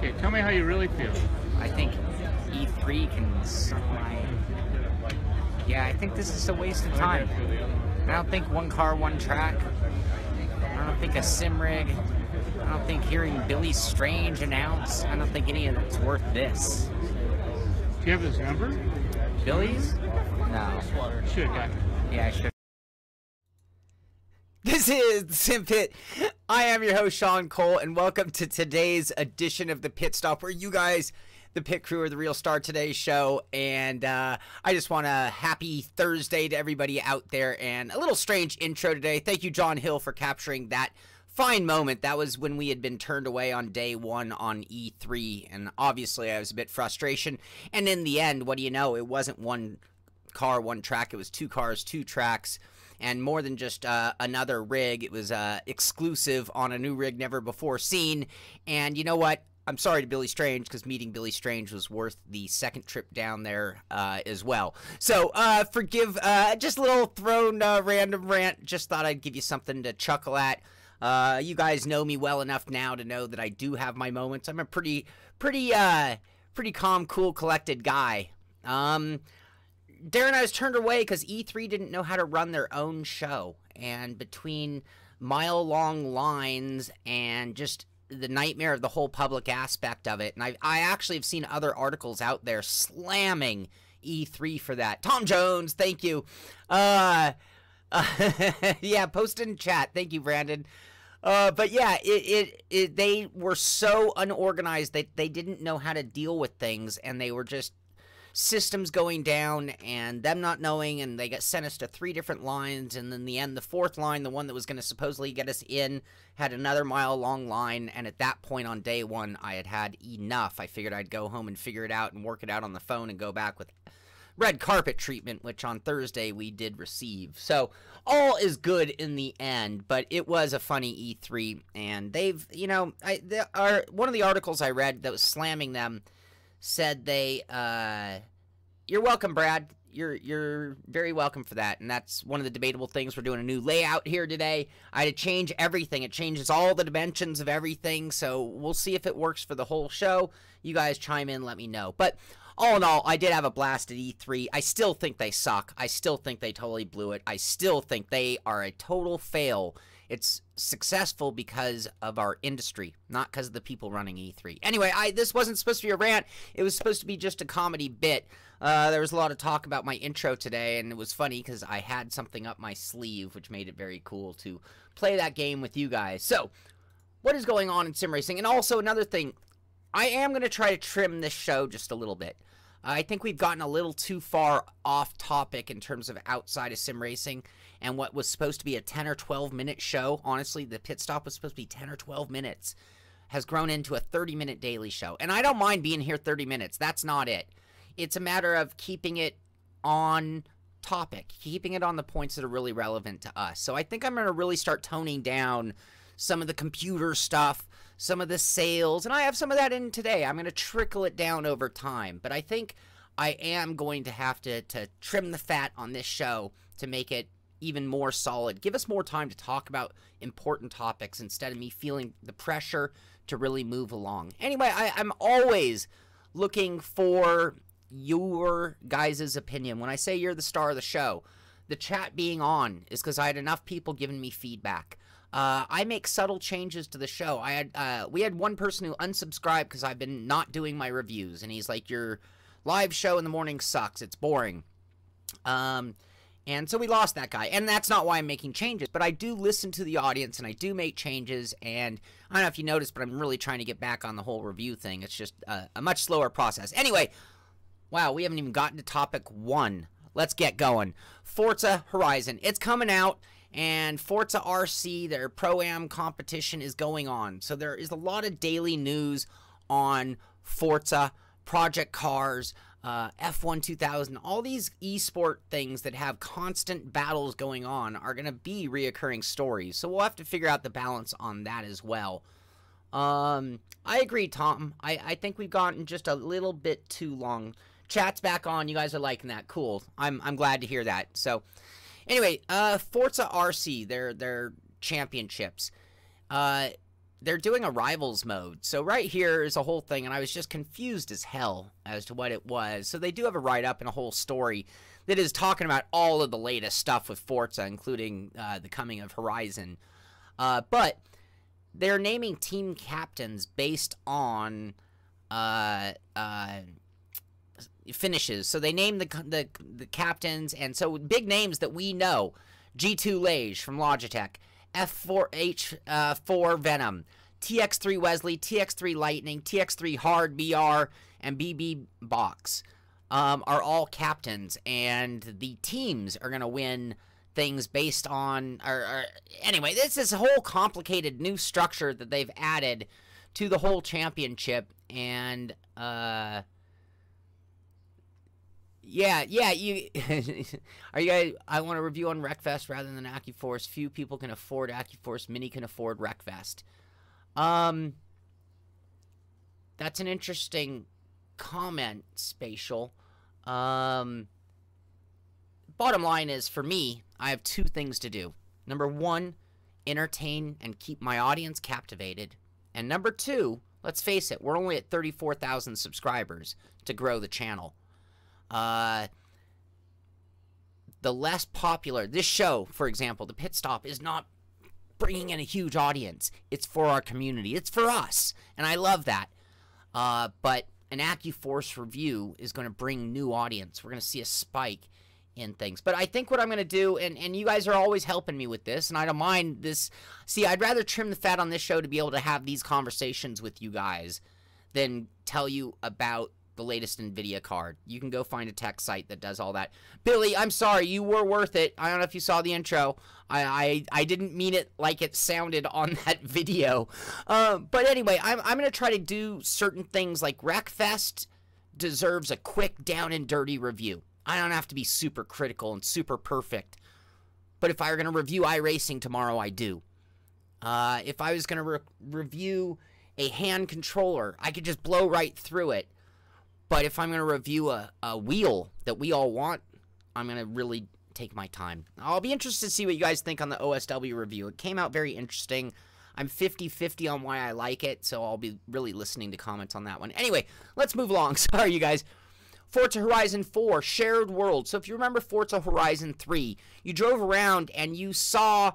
Okay, tell me how you really feel. I think E3 can supply. Yeah, I think this is a waste of time. I don't think one car, one track. I don't think a sim rig. I don't think hearing Billy Strange announce. I don't think any of it's worth this. Do you have his number? Billy's? No. Should have gotten it. Yeah, I should. This is Simpit. I am your host, Sean Cole, and welcome to today's edition of the Pit Stop, where you guys, the pit crew, are the real star of today's show. And I just want a happy Thursday to everybody out there, and a little strange intro today. Thank you, John Hill, for capturing that fine moment. That was when we had been turned away on day one on E3, and obviously I was a bit frustration. And in the end, what do you know? It wasn't one car, one track. It was two cars, two tracks. And more than just another rig, it was exclusive on a new rig never before seen. And you know what? I'm sorry to Billy Strange, because meeting Billy Strange was worth the second trip down there as well. So forgive just a little thrown random rant. Just thought I'd give you something to chuckle at. You guys know me well enough now to know that I do have my moments. I'm a pretty calm, cool, collected guy. Darren and I was turned away because E3 didn't know how to run their own show. And between mile-long lines and just the nightmare of the whole public aspect of it, and I actually have seen other articles out there slamming E3 for that. Tom Jones, thank you. Yeah, post in chat. Thank you, Brandon. But yeah, they were so unorganized that they didn't know how to deal with things, and they were just systems going down and them not knowing, and they got sent us to 3 different lines, and in the end, the 4th line, the one that was going to supposedly get us in, had another mile-long line. And at that point on day one, I had enough. I figured I'd go home and figure it out and work it out on the phone and go back with red carpet treatment, which on Thursday we did receive. So all is good in the end, but it was a funny E3, and they've, you know, one of the articles I read that was slamming them said they, you're welcome, Brad. You're very welcome for that, and that's one of the debatable things. We're doing a new layout here today. I had to change everything. It changes all the dimensions of everything, so we'll see if it works for the whole show. You guys chime in, let me know. But all in all, I did have a blast at E3. I still think they suck. I still think they totally blew it. I still think they are a total fail. It's successful because of our industry, not because of the people running E3. Anyway, this wasn't supposed to be a rant. It was supposed to be just a comedy bit. There was a lot of talk about my intro today, and it was funny because I had something up my sleeve, which made it very cool to play that game with you guys. So, what is going on in sim racing? And also, another thing, I am going to try to trim this show just a little bit. I think we've gotten a little too far off topic in terms of outside of sim racing, and what was supposed to be a 10 or 12 minute show. Honestly, the pit stop was supposed to be 10 or 12 minutes, has grown into a 30-minute daily show. And I don't mind being here 30 minutes. That's not it. It's a matter of keeping it on topic, keeping it on the points that are really relevant to us. So I think I'm going to really start toning down some of the computer stuff, some of the sales, and I have some of that in today. I'm going to trickle it down over time, but I think I am going to have to trim the fat on this show to make it even more solid. Give us more time to talk about important topics instead of me feeling the pressure to really move along. Anyway, I'm always looking for your guys' opinion. When I say you're the star of the show, the chat being on is because I had enough people giving me feedback. I make subtle changes to the show. We had one person who unsubscribed because I've been not doing my reviews, and he's like, your live show in the morning sucks. It's boring. And so we lost that guy, and that's not why I'm making changes, but I do listen to the audience, and I do make changes, and I don't know if you noticed, but I'm really trying to get back on the whole review thing. It's just a much slower process. Anyway, wow, we haven't even gotten to topic 1. Let's get going. Forza Horizon. It's coming out. And Forza RC, their Pro-Am competition, is going on. So there is a lot of daily news on Forza, Project Cars, F1 2000. All these esport things that have constant battles going on are going to be reoccurring stories. So we'll have to figure out the balance on that as well. I agree, Tom. I think we've gotten just a little bit too long. Chat's back on. You guys are liking that. Cool. I'm glad to hear that. So anyway, Forza RC, their championships. they're doing a Rivals mode. So right here is a whole thing, and I was just confused as hell as to what it was. So they do have a write-up and a whole story that is talking about all of the latest stuff with Forza, including the coming of Horizon. But they're naming team captains based on finishes. So they name the captains, and so big names that we know: G2 Lage from Logitech, F4H4 Venom, TX3 Wesley, TX3 Lightning, TX3 Hard BR, and BB Box are all captains, and the teams are going to win things based on... Anyway, this is a whole complicated new structure that they've added to the whole championship, and... Yeah, you are you guys? I want to review on Wreckfest rather than AccuForce. Few people can afford AccuForce. Many can afford Wreckfest. That's an interesting comment, Spatial. Bottom line is, for me, I have two things to do. Number one, entertain and keep my audience captivated. And number two, let's face it, we're only at 34,000 subscribers to grow the channel. The less popular, this show, for example, the Pitstop, is not bringing in a huge audience. It's for our community. It's for us. And I love that. But an AccuForce review is going to bring new audience. We're going to see a spike in things. But I think what I'm going to do, and you guys are always helping me with this, and I don't mind this. See, I'd rather trim the fat on this show to be able to have these conversations with you guys than tell you about the latest NVIDIA card. You can go find a tech site that does all that. Billy, I'm sorry, you were worth it. I don't know if you saw the intro. I didn't mean it like it sounded on that video. But anyway, I'm going to try to do certain things, like Wreckfest deserves a quick down and dirty review. I don't have to be super critical and super perfect. But if I were going to review iRacing tomorrow, I do. If I was going to review a hand controller, I could just blow right through it. But if I'm going to review a wheel that we all want, I'm going to really take my time. I'll be interested to see what you guys think on the OSW review. It came out very interesting. I'm 50-50 on why I like it, so I'll be really listening to comments on that one. Anyway, let's move along. Sorry, you guys. Forza Horizon 4, Shared World. So if you remember Forza Horizon 3, you drove around and you saw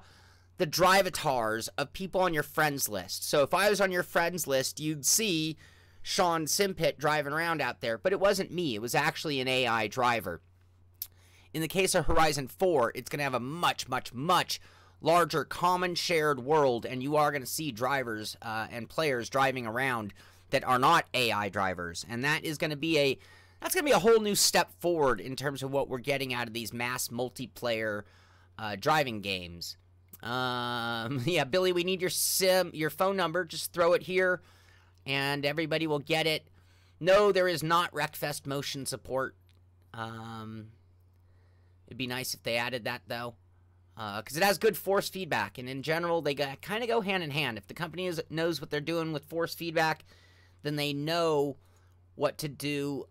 the drivatars of people on your friends list. So if I was on your friends list, you'd see Sean Simpit driving around out there, but it wasn't me. It was actually an AI driver. In the case of Horizon 4, it's going to have a much, much, much larger common shared world, and you are going to see drivers and players driving around that are not AI drivers, and that is going to be a whole new step forward in terms of what we're getting out of these mass multiplayer driving games. Yeah, Billy, we need your phone number. Just throw it here, and everybody will get it. No, there is not Wreckfest motion support. It'd be nice if they added that, though, because it has good force feedback, and in general, they kind of go hand in hand. If the company knows what they're doing with force feedback, then they know what to do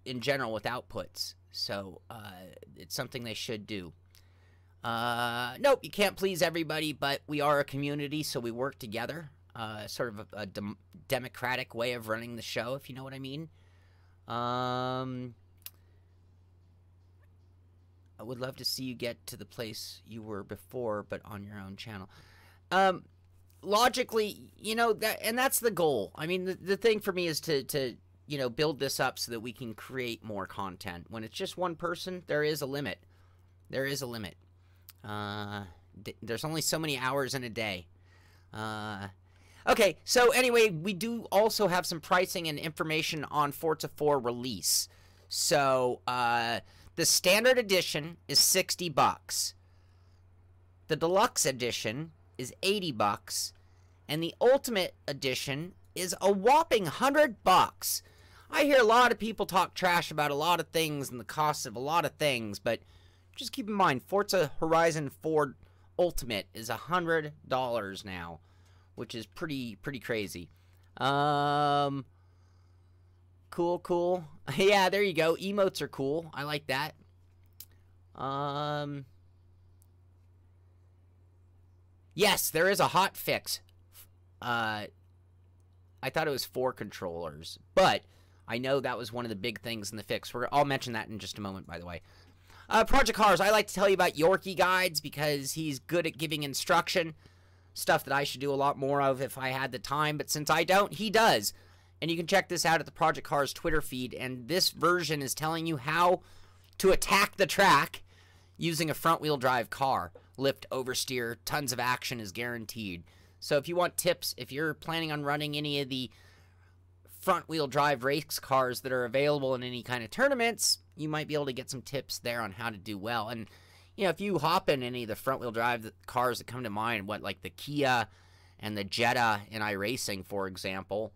in general with outputs. So it's something they should do. Nope, you can't please everybody, but we are a community, so we work together. Sort of a democratic way of running the show, if you know what I mean. I would love to see you get to the place you were before, but on your own channel. Logically, you know, that's the goal. I mean, the thing for me is to you know, build this up so that we can create more content. When it's just one person, there is a limit. There is a limit. There's only so many hours in a day. Okay, so anyway, we do also have some pricing and information on Forza 4 release. So, the standard edition is $60. The deluxe edition is $80, and the ultimate edition is a whopping $100. I hear a lot of people talk trash about a lot of things and the cost of a lot of things, but just keep in mind, Forza Horizon 4 Ultimate is $100 now, which is pretty crazy. Cool. Yeah, there you go. Emotes are cool. I like that. Yes, there is a hotfix. I thought it was 4 controllers, but I know that was one of the big things in the fix. I'll mention that in just a moment, by the way. Project Cars, I like to tell you about Yorkie Guides because he's good at giving instruction. Stuff that I should do a lot more of if I had the time, but since I don't, he does. And you can check this out at the Project Cars Twitter feed, and this version is telling you how to attack the track using a front-wheel drive car. Lift, oversteer, tons of action is guaranteed. So if you want tips, if you're planning on running any of the front-wheel drive race cars that are available in any kind of tournaments, you might be able to get some tips there on how to do well. And, you know, if you hop in any of the front-wheel drive cars that come to mind, like the Kia and the Jetta in iRacing, for example,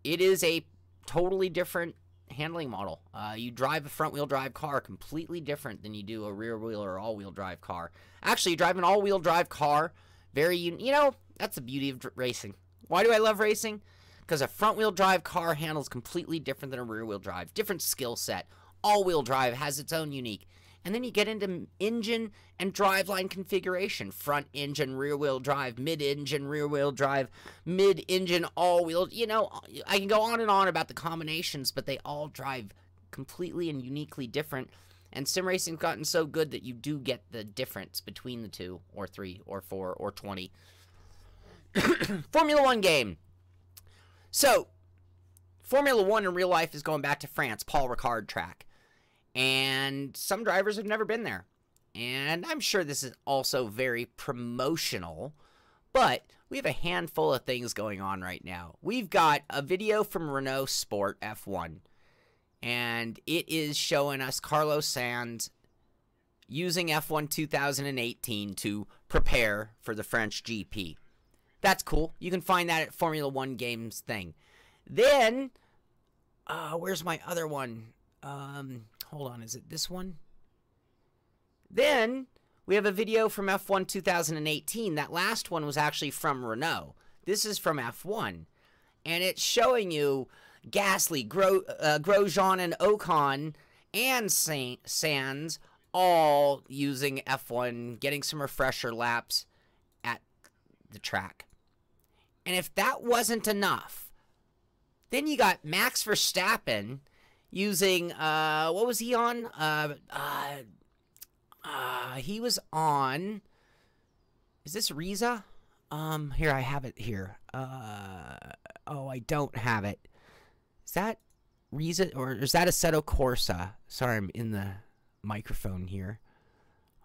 it is a totally different handling model. You drive a front-wheel drive car completely different than you do a rear-wheel or all-wheel drive car. Actually, you drive an all-wheel drive car, you know, that's the beauty of racing. Why do I love racing? Because a front-wheel drive car handles completely different than a rear-wheel drive. Different skill set. All-wheel drive has its own unique. And then you get into engine and driveline configuration. Front engine, rear-wheel drive, mid-engine, rear-wheel drive, mid-engine, all-wheel. You know, I can go on and on about the combinations, but they all drive completely and uniquely different. And sim racing's gotten so good that you do get the difference between the 2, or 3, or 4, or 20. Formula 1 game. So, Formula 1 in real life is going back to France, Paul Ricard track. And some drivers have never been there. And I'm sure this is also very promotional, but we have a handful of things going on right now. We've got a video from Renault Sport F1, and it is showing us Carlos Sainz using F1 2018 to prepare for the French GP. That's cool. You can find that at Formula 1 Games thing. Then, where's my other one? Hold on, is it this one? Then, we have a video from F1 2018. That last one was actually from Renault. This is from F1. And it's showing you Gasly, Grosjean, and Ocon, and Sainz all using F1, getting some refresher laps at the track. And if that wasn't enough, then you got Max Verstappen using, what was he on? He was on, is this Riza? Here, I have it here. Oh, I don't have it. Is that Riza, or is that Assetto Corsa? Sorry, I'm in the microphone here.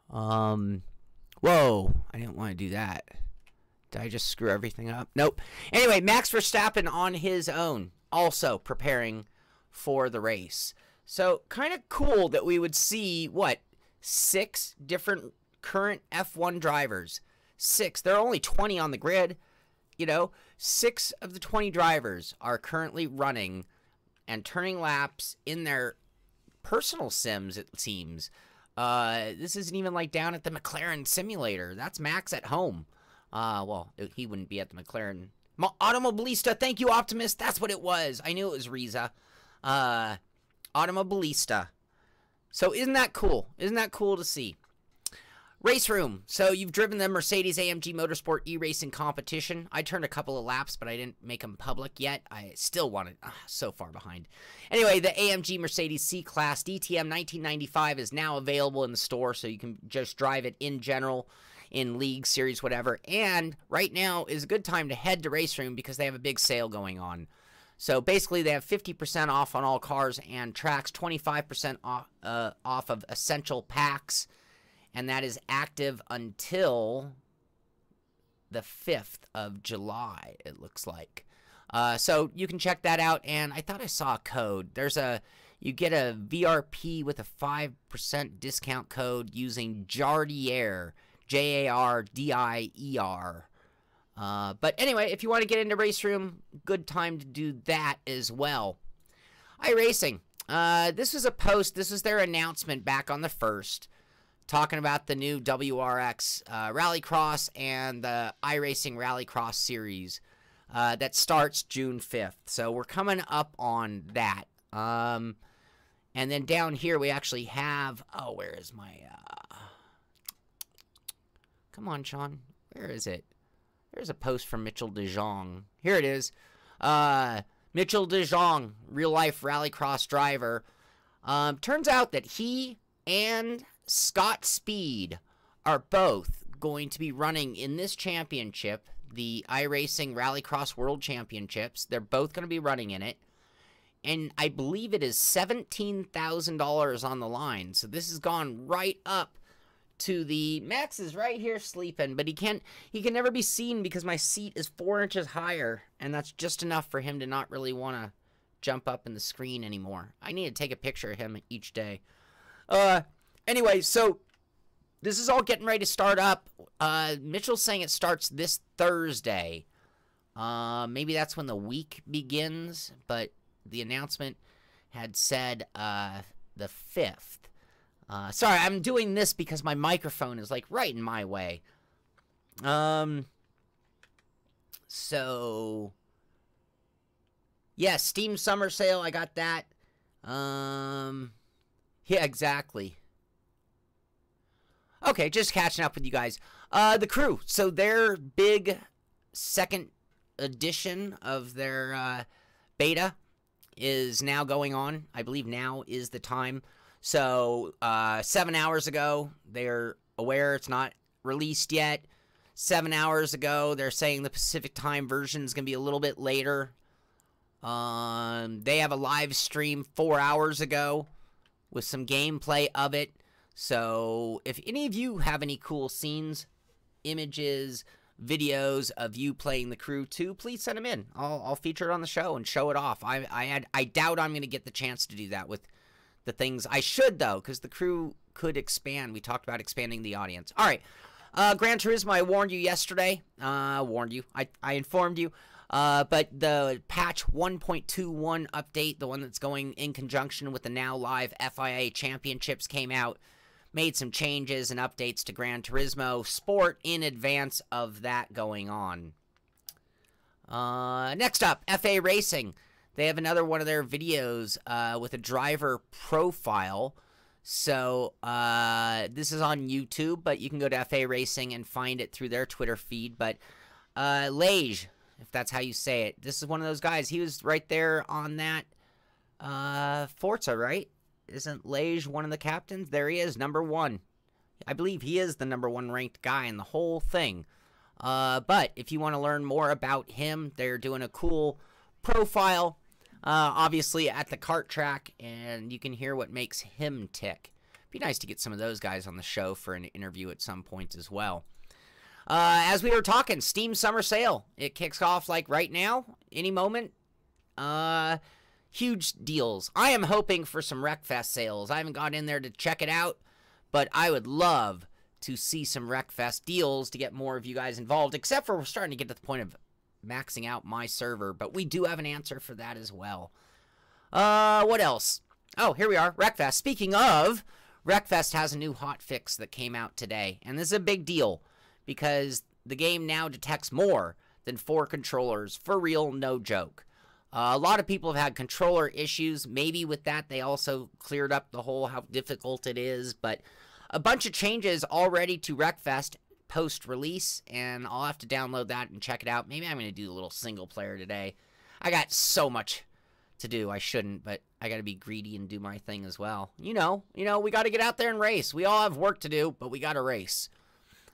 Whoa, I didn't want to do that. Did I just screw everything up? Nope. Anyway, Max Verstappen on his own, also preparing for the race. So, kind of cool that we would see, what, 6 different current F1 drivers. 6. There are only 20 on the grid. You know, 6 of the 20 drivers are currently running and turning laps in their personal sims, it seems. This isn't even like down at the McLaren simulator. That's Max at home. Well, he wouldn't be at the McLaren. Automobilista, thank you, Optimus. That's what it was. I knew it was Riza. Automobilista. So isn't that cool? Isn't that cool to see? Race room. So you've driven the Mercedes-AMG Motorsport e-racing competition. I turned a couple of laps, but I didn't make them public yet. I still wanted, so far behind. Anyway, the AMG Mercedes C-Class DTM 1995 is now available in the store, so you can just drive it in general, in league, series, whatever. And right now is a good time to head to Race Room because they have a big sale going on. So basically, they have 50% off on all cars and tracks, 25% off of essential packs, and that is active until the 5th of July, it looks like. So you can check that out, and I thought I saw a code. You get a VRP with a 5% discount code using Jardier, Jardier. But anyway, if you want to get into Race Room, good time to do that as well. iRacing. This was a post. This was their announcement back on the 1st, talking about the new WRX Rallycross and the iRacing Rallycross series that starts June 5th. So we're coming up on that. And then down here we actually have, oh, where is my, come on, Sean, where is it? There's a post from Mitchell DeJong. Here it is. Mitchell DeJong, real-life Rallycross driver. Turns out that he and Scott Speed are both going to be running in this championship, the iRacing Rallycross World Championships. They're both going to be running in it. And I believe it is $17,000 on the line. So this has gone right up to the... Max is right here sleeping, but he can never be seen because my seat is 4 inches higher. And that's just enough for him to not really want to jump up in the screen anymore. I need to take a picture of him each day. Anyway, so this is all getting ready to start up. Mitchell's saying it starts this Thursday. Maybe that's when the week begins, but the announcement had said the 5th. Sorry, I'm doing this because my microphone is like right in my way. So yeah, Steam Summer Sale, I got that. Yeah, exactly. Okay, just catching up with you guys. The Crew, so their big second edition of their beta is now going on. I believe now is the time. So 7 hours ago, they're aware it's not released yet. 7 hours ago, they're saying the Pacific Time version is going to be a little bit later. They have a live stream 4 hours ago with some gameplay of it. So if any of you have any cool scenes, images, videos of you playing the Crew 2, please send them in. I'll feature it on the show and show it off. I doubt I'm going to get the chance to do that with the things. I should, though, because the Crew could expand. We talked about expanding the audience. All right. Gran Turismo, I warned you yesterday. I informed you. But the patch 1.21 update, the one that's going in conjunction with the now live FIA Championships, came out. Made some changes and updates to Gran Turismo Sport in advance of that going on. Next up, FA Racing. They have another one of their videos with a driver profile. So this is on YouTube, but you can go to FA Racing and find it through their Twitter feed. But Lage, if that's how you say it, this is one of those guys. He was right there on that Forza, right? Isn't Lage one of the captains? There he is, #1. I believe he is the #1 ranked guy in the whole thing. But if you want to learn more about him, they're doing a cool profile, obviously at the kart track, and you can hear what makes him tick. Be nice to get some of those guys on the show for an interview at some point as well. As we were talking, Steam Summer Sale. It kicks off like right now, any moment. Huge deals. I am hoping for some Wreckfest sales. I haven't got in there to check it out, but I would love to see some Wreckfest deals to get more of you guys involved, except for we're starting to get to the point of maxing out my server, but we do have an answer for that as well. What else? Oh, here we are, Wreckfest. Speaking of, Wreckfest has a new hotfix that came out today, and this is a big deal because the game now detects more than 4 controllers. For real, no joke. A lot of people have had controller issues. Maybe with that, they also cleared up the whole how difficult it is. But a bunch of changes already to Wreckfest post-release, and I'll have to download that and check it out. Maybe I'm going to do a little single player today. I got so much to do. I shouldn't, but I got to be greedy and do my thing as well. You know, we got to get out there and race. We all have work to do, but we got to race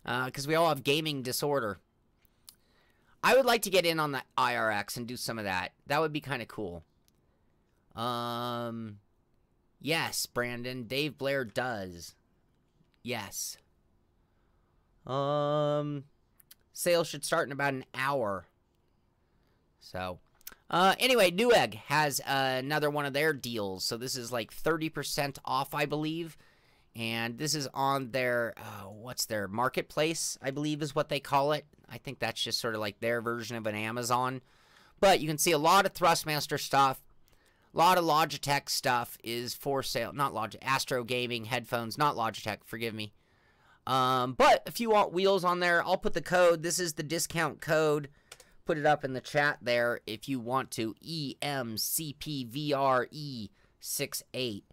because we all have gaming disorder. I would like to get in on the IRX and do some of that. That would be kind of cool. Yes, Brandon. Dave Blair does. Yes. Sales should start in about an hour. So, anyway, Newegg has another one of their deals. So this is like 30% off, I believe. And this is on their, what's their marketplace, I believe is what they call it. I think that's just sort of like their version of an Amazon. But you can see a lot of Thrustmaster stuff. A lot of Logitech stuff is for sale. Not Logitech, Astro Gaming headphones. Not Logitech, forgive me. But if you want wheels on there, I'll put the code. This is the discount code. Put it up in the chat there if you want to. EMCPVRE68.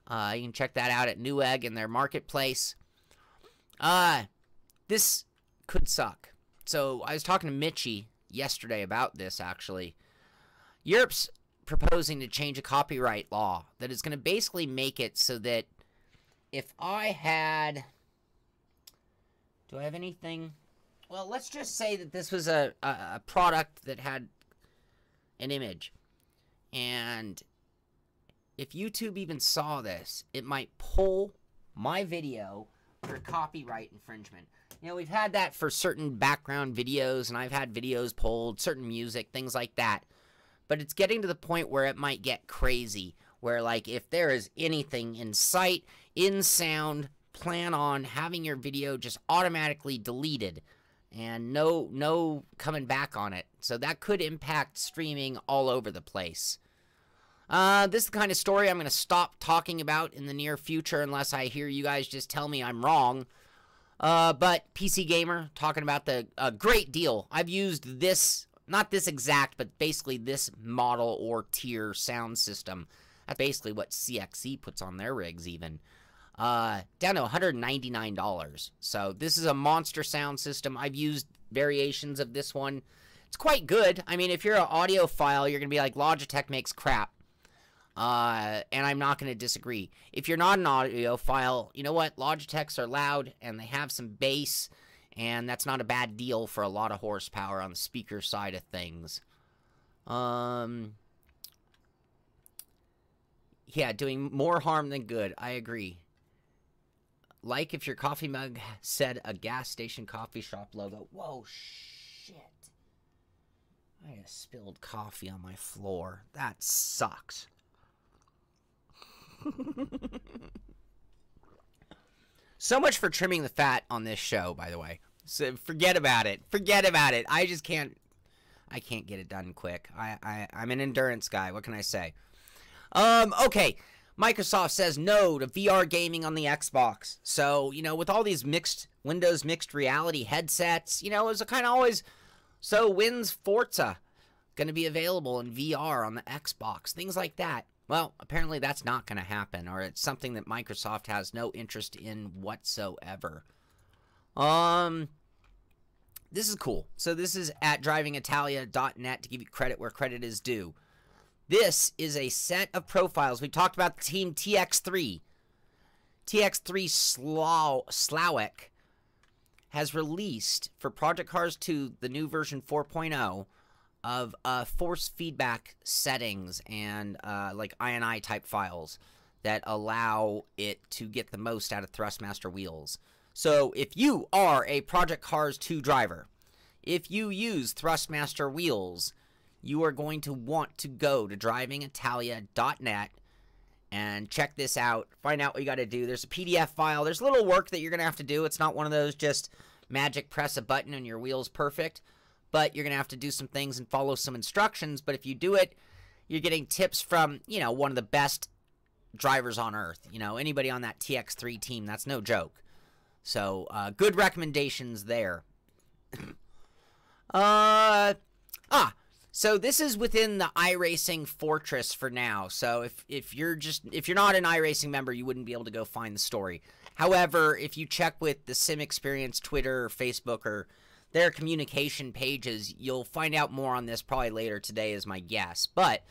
You can check that out at Newegg in their marketplace. This could suck. So I was talking to Mitchie yesterday about this, actually. Europe's proposing to change a copyright law that is going to basically make it so that if I had... Do I have anything? Well, let's just say that this was a product that had an image. And if YouTube even saw this, it might pull my video for copyright infringement. You know, we've had that for certain background videos, and I've had videos pulled, certain music, things like that. But it's getting to the point where it might get crazy, where, like, if there is anything in sight, in sound, plan on having your video just automatically deleted and no coming back on it. So that could impact streaming all over the place. This is the kind of story I'm going to stop talking about in the near future unless I hear you guys just tell me I'm wrong. But PC Gamer talking about the great deal. I've used this, not this exact, but basically this model or tier sound system. That's basically what CXC puts on their rigs even. Down to $199. So this is a monster sound system. I've used variations of this one. It's quite good. I mean, if you're an audiophile, you're going to be like, Logitech makes crap. And I'm not going to disagree. If you're not an audiophile, you know what? Logitechs are loud, and they have some bass, and that's not a bad deal for a lot of horsepower on the speaker side of things. Yeah, doing more harm than good. I agree. Like if your coffee mug said a gas station coffee shop logo. Whoa, shit. I just spilled coffee on my floor. That sucks. So much for trimming the fat on this show, by the way. So forget about it. Forget about it. I just can't. I can't get it done quick. I'm an endurance guy. What can I say? Okay. Microsoft says no to VR gaming on the Xbox. So, you know, with all these Windows mixed reality headsets, you know, it was kind of always, so when's Forza going to be available in VR on the Xbox? Things like that. Well, apparently that's not going to happen, or it's something that Microsoft has no interest in whatsoever. This is cool. So this is at drivingitalia.net to give you credit where credit is due. This is a set of profiles. We talked about the team TX3. TX3 Slawick has released for Project Cars 2 the new version 4.0 of force feedback settings and like INI type files that allow it to get the most out of Thrustmaster wheels. So if you are a Project Cars 2 driver, if you use Thrustmaster wheels, you are going to want to go to drivingitalia.net and check this out. Find out what you got to do. There's a PDF file. There's a little work that you're going to have to do. It's not one of those just magic press a button and your wheel's perfect. But you're going to have to do some things and follow some instructions. But if you do it, you're getting tips from, you know, one of the best drivers on earth. You know, anybody on that TX3 team. That's no joke. So, good recommendations there. So this is within the iRacing Fortress for now. So if you're not an iRacing member, you wouldn't be able to go find the story. However, if you check with the Sim Experience Twitter or Facebook or their communication pages, you'll find out more on this probably later today is my guess. But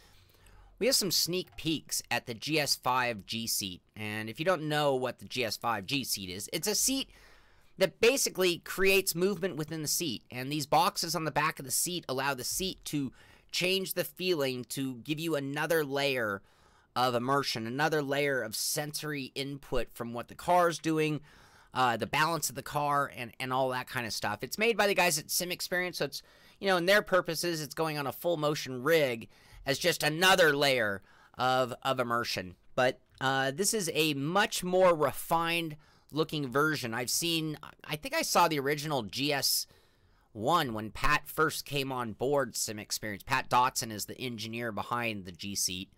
we have some sneak peeks at the GS5 G seat. And if you don't know what the GS5 G seat is, it's a seat that basically creates movement within the seat. And these boxes on the back of the seat allow the seat to change the feeling to give you another layer of immersion, another layer of sensory input from what the car's doing, the balance of the car, and all that kind of stuff. It's made by the guys at Sim Experience, so it's, you know, in their purposes, it's going on a full motion rig as just another layer of immersion. But this is a much more refined looking version. I think I saw the original GS1 when Pat first came on board Sim Experience. Pat Dotson is the engineer behind the G seat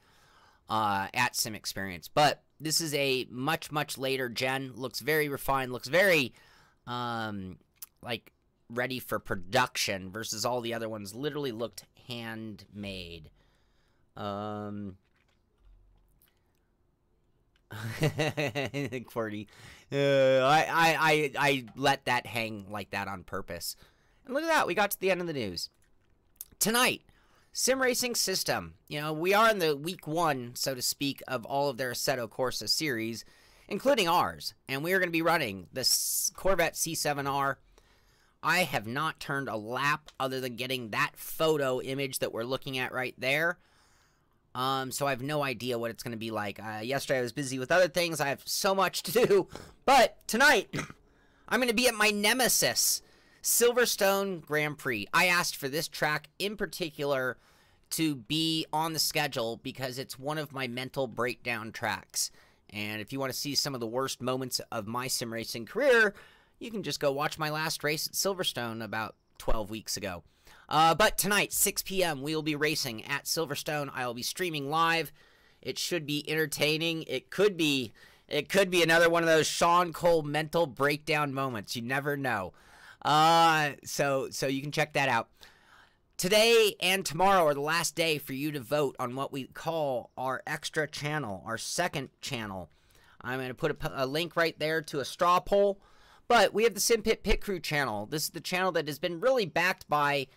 at Sim Experience. But this is a much, much later gen. Looks very refined. Looks very like ready for production versus all the other ones literally looked handmade. QWERTY. I let that hang like that on purpose. And look at that, we got to the end of the news. Tonight, SimRacing System. You know, we are in the week 1, so to speak, of all of their Assetto Corsa series, including ours. And we are going to be running the Corvette C7R. I have not turned a lap other than getting that photo image that we're looking at right there. So I have no idea what it's going to be like. Yesterday I was busy with other things. I have so much to do. But tonight, I'm going to be at my nemesis, Silverstone Grand Prix. I asked for this track in particular to be on the schedule because it's one of my mental breakdown tracks. And if you want to see some of the worst moments of my sim racing career, you can just go watch my last race at Silverstone about 12 weeks ago. But tonight, 6 p.m., we will be racing at Silverstone. I will be streaming live. It should be entertaining. It could be another one of those Sean Cole mental breakdown moments. You never know. So you can check that out. Today and tomorrow are the last day for you to vote on what we call our extra channel, our second channel. I'm going to put a link right there to a straw poll. But we have the Simpit Pit Crew channel. This is the channel that has been really backed by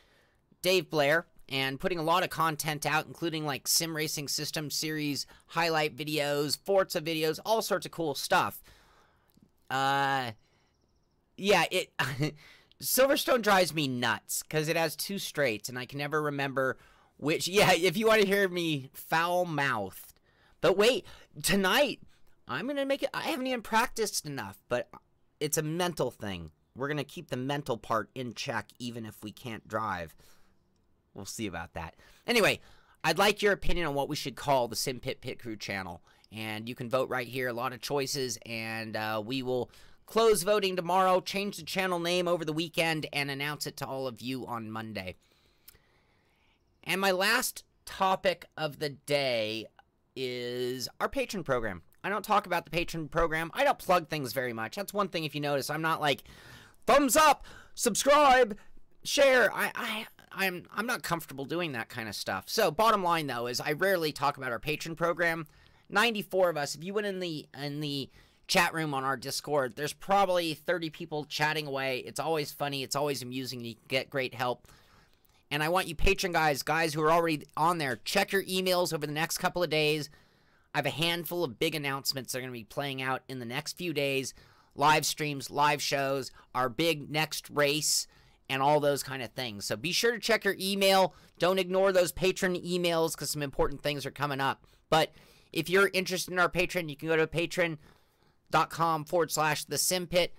Dave Blair and putting a lot of content out, including like SimRacing System series, highlight videos, Forza videos, all sorts of cool stuff. Yeah, Silverstone drives me nuts because it has 2 straights, and I can never remember which. Yeah, if you want to hear me foul-mouthed. But wait, tonight, I'm going to make it. I haven't even practiced enough, but it's a mental thing. We're going to keep the mental part in check even if we can't drive. We'll see about that. Anyway, I'd like your opinion on what we should call the Simpit Pit Crew channel. And you can vote right here. A lot of choices. And we will close voting tomorrow, change the channel name over the weekend, and announce it to all of you on Monday. And my last topic of the day is our Patron program. I don't talk about the Patron program. I don't plug things very much. That's one thing, if you notice. I'm not like, thumbs up, subscribe, share. I'm not comfortable doing that kind of stuff. So bottom line, though, is I rarely talk about our Patron program. 94 of us. If you went in the chat room on our Discord, there's probably 30 people chatting away. It's always funny. It's always amusing. You can get great help. And I want you Patron guys who are already on there, check your emails over the next couple of days. I have a handful of big announcements that are going to be playing out in the next few days. Live streams, live shows, our big next race, and all those kind of things. So be sure to check your email. Don't ignore those Patron emails because some important things are coming up. But if you're interested in our Patron, you can go to patreon.com/thesimpit.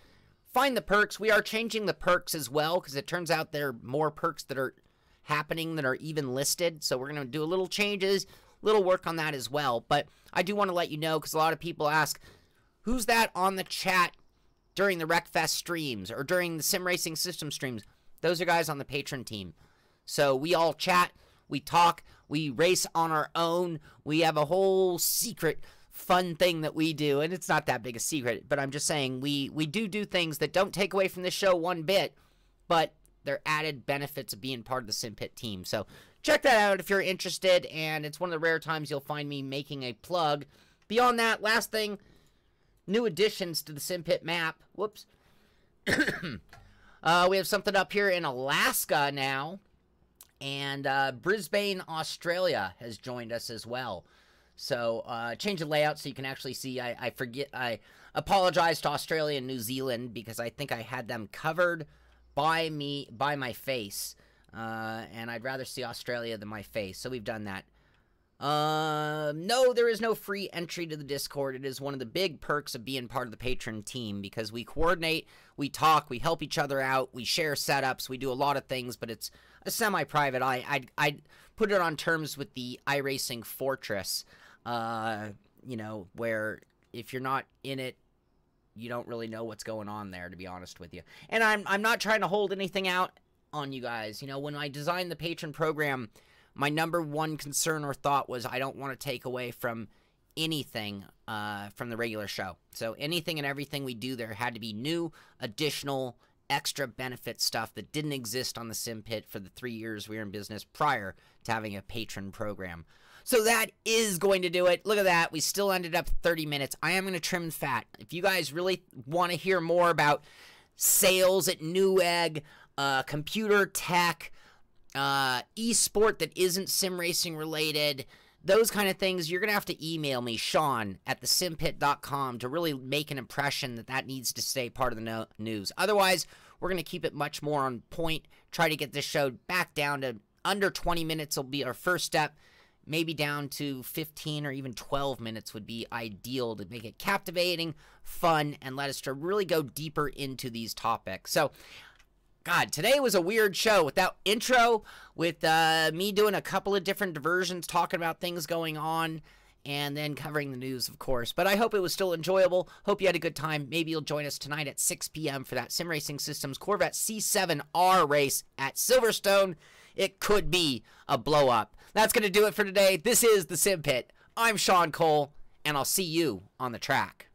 Find the perks. We are changing the perks as well because it turns out there are more perks that are happening that are even listed. So we're going to do a little changes, little work on that as well. But I do want to let you know because a lot of people ask, who's that on the chat during the Wreckfest streams or during the SimRacing System streams? Those are guys on the Patron team. So we all chat, we talk, we race on our own. We have a whole secret fun thing that we do, and it's not that big a secret, but I'm just saying we do things that don't take away from the show one bit, but they're added benefits of being part of the Simpit team. So check that out if you're interested, and it's one of the rare times you'll find me making a plug. Beyond that, last thing, new additions to the Simpit map. Whoops. We have something up here in Alaska now, and Brisbane, Australia has joined us as well. So change the layout so you can actually see. I apologize to Australia and New Zealand because I think I had them covered by my face, and I'd rather see Australia than my face. So we've done that. No, there is no free entry to the Discord. It is one of the big perks of being part of the Patron team because we coordinate, we talk, we help each other out, we share setups, we do a lot of things, but it's a semi-private. I'd put it on terms with the iRacing Fortress, you know, where if you're not in it, you don't really know what's going on there, to be honest with you. And I'm not trying to hold anything out on you guys. You know, when I designed the Patron program, my number one concern or thought was I don't want to take away from anything from the regular show. So anything and everything we do there had to be new, additional, extra benefit stuff that didn't exist on the Simpit for the 3 years we were in business prior to having a Patron program. So that is going to do it. Look at that. We still ended up 30 minutes. I am going to trim fat. If you guys really want to hear more about sales at Newegg, computer tech, e-sport that isn't sim racing related, those kind of things, you're going to have to email me, Sean, at thesimpit.com, to really make an impression that needs to stay part of the news. Otherwise, we're going to keep it much more on point, try to get this show back down to under 20 minutes will be our first step. Maybe down to 15 or even 12 minutes would be ideal to make it captivating, fun, and let us to really go deeper into these topics. So, God, today was a weird show without intro, with me doing a couple of different diversions, talking about things going on, and then covering the news, of course. But I hope it was still enjoyable. Hope you had a good time. Maybe you'll join us tonight at 6 p.m. for that SimRacing Systems Corvette C7R race at Silverstone. It could be a blow-up. That's going to do it for today. This is the Simpit. I'm Sean Cole, and I'll see you on the track.